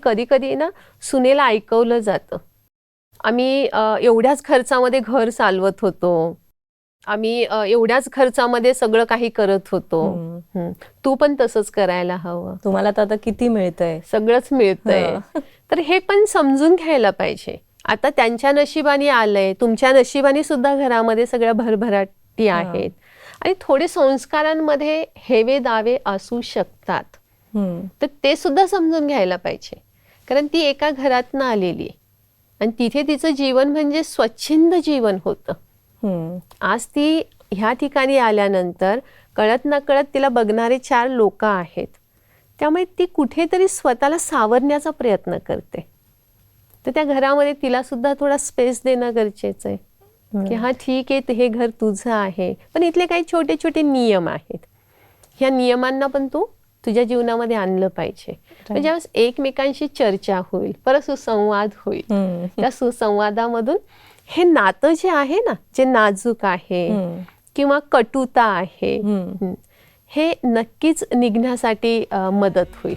कधी कधी ना सुनेला ऐकवलं जातं. आम्ही एवढ्याच खर्चामध्ये घर चालवत होतो, आम्ही एवढ्याच खर्चामध्ये सगळं काही करत होतो, तू पण तसंच करायला हवं, तुम्हाला तर आता किती मिळतंय, सगळंच मिळतंय. तर हे पण समजून घ्यायला पाहिजे. आता त्यांच्या नशिबाने आलंय, तुमच्या नशिबाने सुद्धा घरामध्ये सगळ्या भरभराटी आहेत आणि थोडे संस्कारांमध्ये हेवे दावे असू शकतात. तर ते सुद्धा समजून घ्यायला पाहिजे, कारण ती एका घरातनं आलेली आणि तिथे तिचं जीवन म्हणजे स्वच्छंद जीवन होतं. आज ती ह्या ठिकाणी आल्यानंतर कळत नकळत तिला बघणारे 4 लोक आहेत, त्यामुळे ती कुठेतरी स्वतःला सावरण्याचा प्रयत्न करते. तर त्या घरामध्ये तिला सुद्धा थोडा स्पेस देणं गरजेचं आहे की हा ठीक आहे, हे घर तुझं आहे, पण इथले काही छोटे छोटे नियम आहेत, ह्या नियमांना पण तू तुझ्या जीवनामध्ये आणलं पाहिजे. ज्यावेळेस एकमेकांशी चर्चा होईल, परत सुसंवाद होईल, त्या सुसंवादामधून हे नातं जे आहे ना, जे नाजूक आहे किंवा कटुता आहे, हे नक्कीच निघण्यासाठी मदत होईल.